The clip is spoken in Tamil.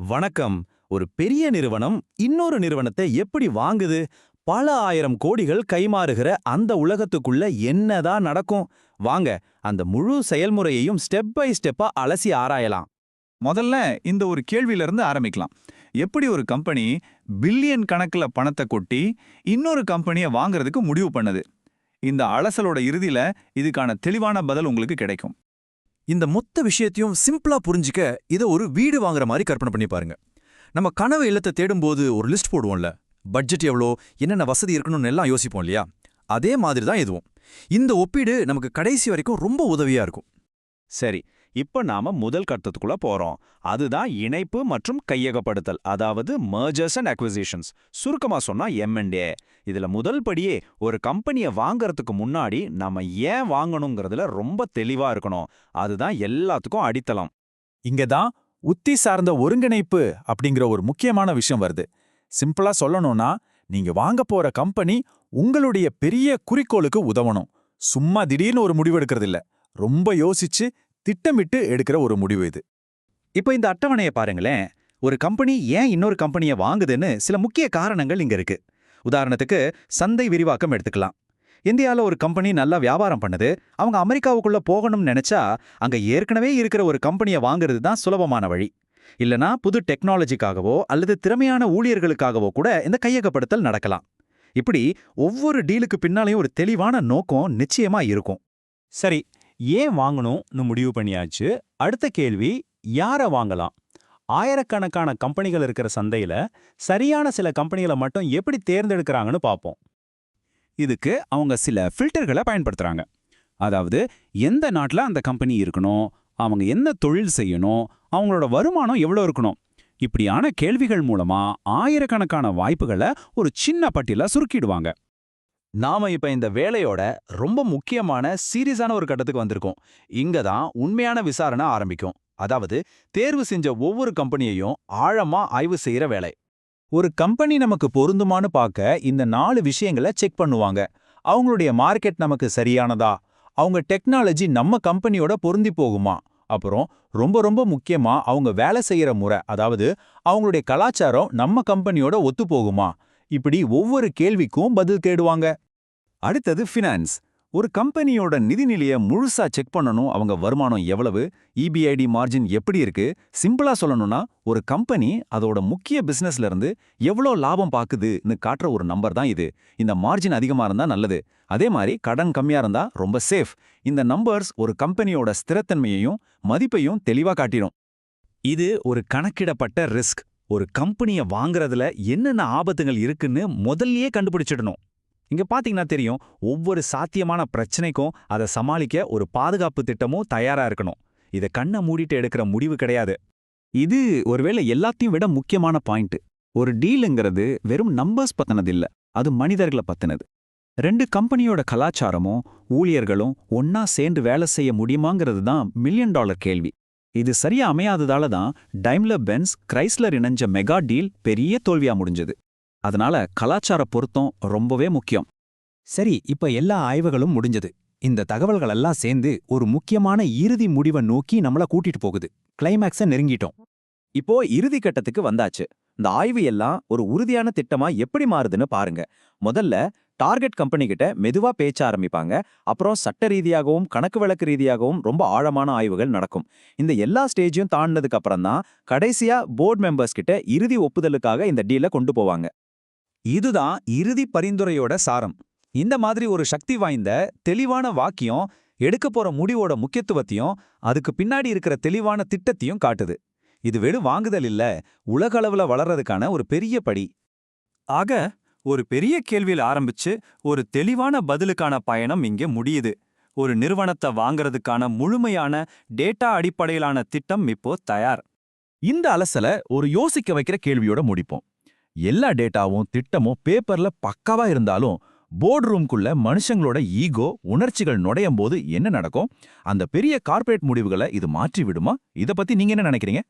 வணக்கம். ஒரு பெரிய நிறுவனம் இன்னொரு நிறுவனத்தை எப்படி வாங்குது? பல ஆயிரம் கோடிகள் கைமாறுகிற அந்த உலகத்துக்குள்ள என்னதான் நடக்கும்? வாங்க, அந்த முழு செயல்முறையையும் ஸ்டெப் பை ஸ்டெப்பா அலசி ஆராயலாம். முதல்ல இந்த ஒரு கேள்வியிலிருந்து ஆரம்பிக்கலாம். எப்படி ஒரு கம்பெனி பில்லியன் கணக்குல பணத்தை கொட்டி இன்னொரு கம்பெனியை வாங்குறதுக்கு முடிவு பண்ணுது? இந்த அலசலோட இறுதியில இதுக்கான தெளிவான பதில் உங்களுக்கு கிடைக்கும். இந்த மொத்த விஷயத்தையும் சிம்பிளா புரிஞ்சிக்க இதை ஒரு வீடு வாங்குற மாதிரி கற்பனை பண்ணி பாருங்க. நம்ம கனவு இல்லத்தை தேடும்போது ஒரு லிஸ்ட் போடுவோம்ல, பட்ஜெட் எவ்வளோ, என்னென்ன வசதி இருக்கணும்னு எல்லாம் யோசிப்போம் இல்லையா? அதே மாதிரி தான் இதுவும். இந்த ஒப்பீடு நமக்கு கடைசி வரைக்கும் ரொம்ப உதவியா இருக்கும். சரி, இப்ப நாம முதல் கட்டத்துக்குள்ள போறோம். அதுதான் இணைப்பு மற்றும் கையகப்படுத்தல், அதாவது மர்ஜர்ஸ் அண்ட் அக்விசிஷன்ஸ். சுருக்கமா சொன்னா M&A. இதுல முதல் படியே ஒரு கம்பெனியை வாங்கறதுக்கு முன்னாடி நம்ம ஏன் வாங்கணுங்கிறதுல ரொம்ப தெளிவா இருக்கணும். அதுதான் எல்லாத்துக்கும் அடித்தளம். இங்க தான் உத்தி சார்ந்த ஒருங்கிணைப்பு அப்படிங்கிற ஒரு முக்கியமான விஷயம் வருது. சிம்பிளா சொல்லணும்னா, நீங்க வாங்க போற கம்பெனி உங்களுடைய பெரிய குறிக்கோளுக்கு உதவணும். சும்மா திடீர்னு ஒரு முடிவு எடுக்கிறது இல்ல, ரொம்ப யோசிச்சு திட்டமிட்டு எடுக்கிற ஒரு முடிவு இது. இப்ப இந்த அட்டவணையை பாருங்களேன். ஒரு கம்பெனி ஏன் இன்னொரு கம்பெனியை வாங்குதுன்னு சில முக்கிய காரணங்கள் இங்க இருக்கு. உதாரணத்துக்கு, சந்தை விரிவாக்கம் எடுத்துக்கலாம். இந்தியாவில் ஒரு கம்பெனி நல்லா வியாபாரம் பண்ணுது. அவங்க அமெரிக்காவுக்குள்ள போகணும்னு நினைச்சா அங்க ஏற்கனவே இருக்கிற ஒரு கம்பெனியை வாங்குறது தான் சுலபமான வழி. இல்லனா புது டெக்னாலஜிக்காகவோ அல்லது திறமையான ஊழியர்களுக்காகவோ கூட இந்த கையகப்படுத்தல் நடக்கலாம். இப்படி ஒவ்வொரு டீலுக்கு பின்னாலையும் ஒரு தெளிவான நோக்கம் நிச்சயமா இருக்கும். சரி, ஏன் வாங்கணும்னு முடிவு பண்ணியாச்சு. அடுத்த கேள்வி, யாரை வாங்கலாம்? ஆயிரக்கணக்கான கம்பெனிகள் இருக்கிற சந்தையில சரியான சில கம்பெனிகளை மட்டும் எப்படி தேர்ந்தெடுக்கிறாங்கன்னு பார்ப்போம். இதுக்கு அவங்க சில ஃபில்டர்களை பயன்படுத்துறாங்க. அதாவது, எந்த நாட்டில் அந்த கம்பெனி இருக்கணும், அவங்க என்ன தொழில் செய்யணும், அவங்களோட வருமானம் எவ்வளோ இருக்கணும், இப்படியான கேள்விகள் மூலமா ஆயிரக்கணக்கான வாய்ப்புகளை ஒரு சின்ன பட்டியல சுருக்கிடுவாங்க. நாம இப்ப இந்த வேலையோட ரொம்ப முக்கியமான சீரியஸான ஒரு கட்டத்துக்கு வந்திருக்கோம். இங்க தான் உண்மையான விசாரணை ஆரம்பிக்கும். அதாவது, தேர்வு செஞ்ச ஒவ்வொரு கம்பெனியையும் ஆழமா ஆய்வு செய்யற வேலை. ஒரு கம்பெனி நமக்கு பொருந்துமான்னு பார்க்க இந்த 4 விஷயங்களை செக் பண்ணுவாங்க. அவங்களுடைய மார்க்கெட் நமக்கு சரியானதா, அவங்க டெக்னாலஜி நம்ம கம்பெனியோட பொருந்தி போகுமா, அப்புறம் ரொம்ப ரொம்ப முக்கியமா அவங்க வேலை செய்யற முறை, அதாவது அவங்களுடைய கலாச்சாரம் நம்ம கம்பெனியோட ஒத்து போகுமா. இப்படி ஒவ்வொரு கேள்விக்கும் பதில் தேடுவாங்க. அடுத்தது ஃபினான்ஸ். ஒரு கம்பெனியோட நிதிநிலையை முழுசா செக் பண்ணணும். அவங்க வருமானம் எவ்வளவு, EBID மார்ஜின் எப்படி இருக்கு. சிம்பிளா சொல்லணும்னா, ஒரு கம்பெனி அதோட முக்கிய பிசினஸ்ல இருந்து எவ்வளோ லாபம் பாக்குதுன்னு காட்டுற ஒரு நம்பர் தான் இது. இந்த மார்ஜின் அதிகமா இருந்தா நல்லது, அதே மாதிரி கடன் கம்மியா இருந்தா ரொம்ப சேஃப். இந்த நம்பர்ஸ் ஒரு கம்பெனியோட ஸ்திரத்தன்மையையும் மதிப்பையும் தெளிவா காட்டிடும். இது ஒரு கணக்கிடப்பட்ட ரிஸ்க். ஒரு கம்பெனியை வாங்குறதுல என்னென்ன ஆபத்துகள் இருக்குன்னு முதல்லயே கண்டுபிடிச்சிடணும். இங்க பாத்தீங்கன்னா தெரியும், ஒவ்வொரு சாத்தியமான பிரச்சனைக்கும் அதை சமாளிக்க ஒரு பாதுகாப்பு திட்டமும் தயாரா இருக்கணும். இதை கண்ணை மூடிட்டு எடுக்கிற முடிவு கிடையாது. இது ஒருவேளை எல்லாத்தையும் விட முக்கியமான பாயிண்ட். ஒரு டீலுங்கிறது வெறும் நம்பர்ஸ் பத்தினது இல்ல, அது மனிதர்களை பத்தினது. 2 கம்பெனியோட கலாச்சாரமும் ஊழியர்களும் ஒன்னா சேர்ந்து வேலை செய்ய முடியுமாங்கிறது தான் $1 மில்லியன் கேள்வி. இது சரியா அமையாததால தான் டைம்லர் பென்ஸ் கிரைஸ்லர் இணைஞ்ச மெகா டீல் பெரிய தோல்வியா முடிஞ்சது. அதனால கலாச்சார பொருத்தம் ரொம்பவே முக்கியம். சரி, இப்ப எல்லா ஆய்வுகளும் முடிஞ்சது. இந்த தகவல்கள் எல்லாம் சேர்ந்து ஒரு முக்கியமான இறுதி முடிவை நோக்கி நம்மள கூட்டிட்டு போகுது. கிளைமேக்ஸை நெருங்கிட்டோம். இப்போ இறுதி கட்டத்துக்கு வந்தாச்சு. இந்த ஆய்வு எல்லாம் ஒரு உறுதியான திட்டமா எப்படி மாறுதுன்னு பாருங்க. முதல்ல டார்கெட் கம்பெனி கிட்ட மெதுவா பேச்ச ஆரம்பிப்பாங்க. அப்புறம் சட்ட ரீதியாகவும் கணக்கு வழக்கு ரீதியாகவும் ரொம்ப ஆழமான ஆய்வுகள் நடக்கும். இந்த எல்லா ஸ்டேஜையும் தாண்டினதுக்கு அப்புறம் தான் கடைசியா போர்ட் மெம்பர்ஸ் கிட்ட இறுதி ஒப்புதலுக்காக இந்த டீலை கொண்டு போவாங்க. இதுதான் இறுதி பரிந்துரையோட சாரம். இந்த மாதிரி ஒரு சக்தி வாய்ந்த தெளிவான வாக்கியம் எடுக்க போற முடிவோட முக்கியத்துவத்தையும் அதுக்கு பின்னாடி இருக்கிற தெளிவான திட்டத்தையும் காட்டுது. இது வெறும் வாங்குதல் இல்ல, உலகளவுல வளர்றதுக்கான ஒரு பெரிய படி. ஆக, ஒரு பெரிய கேள்வியில் ஆரம்பிச்சு ஒரு தெளிவான பதிலுக்கான பயணம் இங்கே முடியுது. ஒரு நிறுவனத்தை வாங்குறதுக்கான முழுமையான டேட்டா அடிப்படையிலான திட்டம் இப்போ தயார். இந்த அலசல ஒரு யோசிக்க வைக்கிற கேள்வியோட முடிப்போம். எல்லா டேட்டாவும் திட்டமும் பேப்பர்ல பக்காவா இருந்தாலும் போர்டு ரூம்குள்ள மனுஷங்களோட ஈகோ உணர்ச்சிகள் நுழையும் போது என்ன நடக்கும்? அந்த பெரிய கார்ப்பரேட் முடிவுகளை இது மாற்றி விடுமா? இத பத்தி நீங்க என்ன நினைக்கிறீங்க?